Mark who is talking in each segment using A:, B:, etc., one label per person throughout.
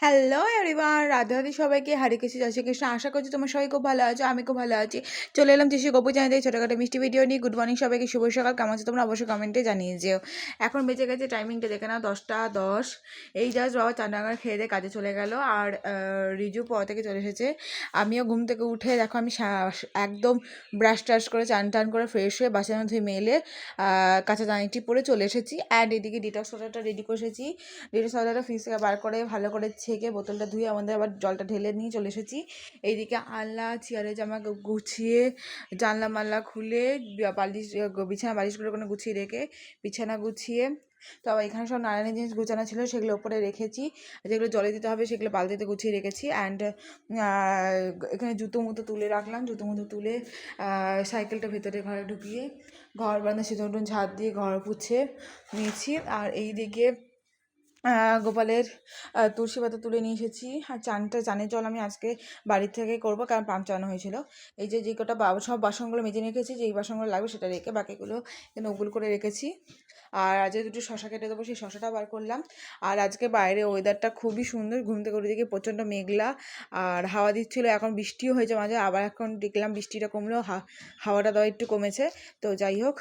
A: Hello everyone, Radhe Radhe সবাইকে। হরে কৃষ্ণ, জয় শ্রীকৃষ্ণ। আশা করছি তোমার সবাই খুব ভালো আছো, আমি খুব ভালো আছি। চলে এলাম যিশু গপু জানাতে ছোটোখাটো মিষ্টি ভিডিও নিয়ে। গুড মর্নিং সবাইকে, শুভ সকাল। কেমন আছো তোমরা অবশ্যই কমেন্টে জানিয়ে যেও। এখন বেঁচে গেছে টাইমিংটা দেখে নাও 10টা 10। এই জাস্ট বাবা চান্ডাঙ্গার খেয়ে দিয়ে কাজে চলে গেল, আর রিজু পড়া থেকে চলে এসেছে। আমিও ঘুম থেকে উঠে দেখো আমি একদম ব্রাশ ট্রাশ করে চান টান করে ফ্রেশ হয়ে বাসের মধ্যে মেলে কাঁচা জানিটি পরে চলে এসেছি। অ্যান্ড এদিকে ডিটক্স ওয়াটারটা রেডি করে এসেছি। ডিটক্স ওয়াটারটা ফ্রিজ থেকে বার করে ভালো করে ছেঁকে বোতলটা ধুয়ে আমাদের আবার জলটা ঢেলে নিয়ে চলে এসেছি। এইদিকে আলনা চেয়ারে জামা গুছিয়ে জানলা মাল্লা খুলে বালিশ বিছানা বালিশগুলো কোনো গুছিয়ে রেখে বিছানা গুছিয়ে তো আবার এখানে সব নানান জিনিস গোছানো ছিল, সেগুলো ওপরে রেখেছি। যেগুলো জলে দিতে হবে সেগুলো বালতিতে গুছিয়ে রেখেছি। অ্যান্ড এখানে জুতো মুতো তুলে রাখলাম। জুতো মুতো তুলে সাইকেলটা ভেতরে ঘরে ঢুকিয়ে ঘর বারান্দা সিঁদুর ঝাঁট দিয়ে ঘর পুছে নিয়েছি। আর এই দিকে গোপালের তুলসী পাতা তুলে নিয়ে এসেছি। আর চানের জল আমি আজকে বাড়ির থেকে করবো, কারণ পাম্প চালানো হয়েছিল। এই যে কটা সব বাসনগুলো মেজে রেখেছি, যেই বাসনগুলো লাগবে সেটা রেখে বাকিগুলো এখানে ওগুল করে রেখেছি। আর আজকে দুটো শশা কেটে দেবো, সেই শশাটা বার করলাম। আর আজকে বাইরে ওয়েদারটা খুবই সুন্দর। ঘুম থেকে উঠে দিকে প্রচণ্ড মেঘলা আর হাওয়া দিচ্ছিলো। এখন বৃষ্টিও হয়েছে মাঝে, আবার এখন দেখলাম বৃষ্টিটা কমলেও হাওয়াটা দেওয়া একটু কমেছে। তো যাই হোক,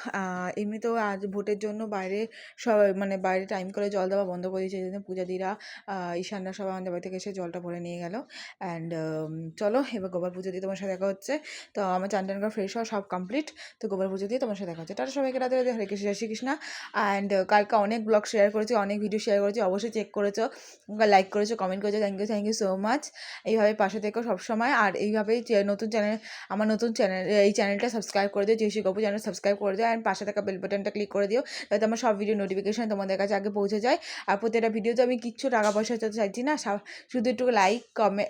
A: এমনিতেও আজ ভোটের জন্য বাইরে সবাই বাইরে টাইম করে জল দেওয়া বন্ধ করে দিয়েছে। এই জন্য পূজাদিরা ঈশানরা সবাই আমাদের বাড়ি থেকে এসে জলটা ভরে নিয়ে গেল। অ্যান্ড চলো এবার গোপাল পুজো দিয়ে তোমার সাথে দেখা হচ্ছে। তো আমার চান টান করে ফ্রেশ হওয়া সব কমপ্লিট। তো গোপাল পুজো দিয়ে তোমার সাথে দেখা হচ্ছে। টাটা সবাইকে, রাধে রাধে, হরে কৃষ্ণ, জয় শ্রীকৃষ্ণ। অ্যান্ড কালকে অনেক ব্লগ শেয়ার করেছি, অনেক ভিডিও শেয়ার করেছি, অবশ্যই চেক করেছো, লাইক করেছো, কমেন্ট করেছো। Thank you so much. এইভাবে পাশে থেকো সবসময়। আর এইভাবেই নতুন চ্যানেল, আমার নতুন চ্যানেল, এই চ্যানেলটা সাবস্ক্রাইব করে দিও, জয়শ্রী গপু চ্যানেল সাবস্ক্রাইব করে দিও। অ্যান্ড পাশে থাকা বেল বাটনটা ক্লিক করে দিও, যাতে আমার সব ভিডিও নোটিফিকেশন তোমাদের কাছে আগে পৌঁছে যায়। আর প্রত্যেকটা ভিডিওতে আমি কিচ্ছু টাকা পয়সা চাইছি না, শুধু একটু লাইক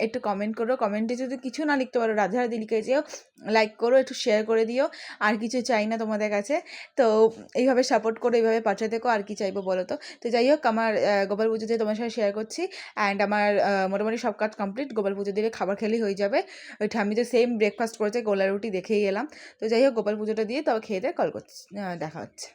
A: একটু কমেন্ট করো। কমেন্টে যদি কিছু না লিখতে পারো, রাধে রাধে লিখে যেও, লাইক করো, একটু শেয়ার করে দিও। আর কিছু চাই না তোমাদের কাছে। তো এইভাবে সাপোর্ট করো, এইভাবে পাশে থেকো। আর কি চাইবো বলো তো। তো যাই হোক, আমার গোপাল পুজোতে তোমার সাথে শেয়ার করছি। অ্যান্ড আমার মোটামুটি সব কাজ কমপ্লিট। গোপাল পুজো দিলে খাবার খেলেই হয়ে যাবে। ওই ঠাম্মি তো সেম ব্রেকফাস্ট করেছে, গোলা রুটি দেখেই এলাম। তো যাই হোক, গোপাল পুজোটা দিয়ে তবে খেয়ে দিয়ে কল করছি, দেখা হচ্ছে।